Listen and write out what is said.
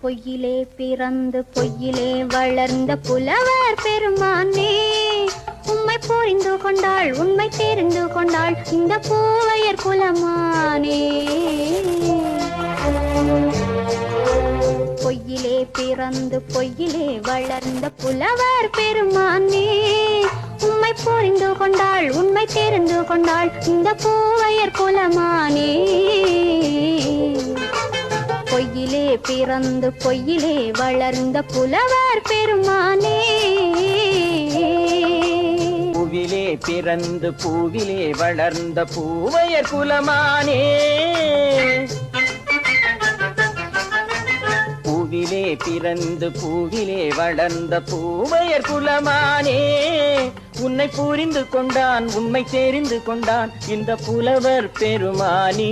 பொய்யிலே பிறந்து பொய்யிலே வளர்ந்த புலவர் பெருமானே, உம்மை புரிந்து கொண்டாள் உண்மை தெரிந்து கொண்டாள் இந்த பூவையர் குலமானே. பொய்யிலே பிறந்து பொய்யிலே வளர்ந்த புலவர் பெருமானே, உம்மை புரிந்து கொண்டாள் உண்மை தெரிந்து கொண்டாள் இந்த பூவையர் குலமானே. பொய்யிலே பிறந்து பொய்யிலே வளர்ந்த புலவர் பெருமானே. பூவிலே பிறந்து பூவிலே வளர்ந்த பூவையர் குலமானே. பூவிலே பிறந்து பூவிலே வளர்ந்த பூவையர் குலமானே, உன்னை புரிந்து கொண்டான் உண்மை தெரிந்து கொண்டான் இந்த புலவர் பெருமானே.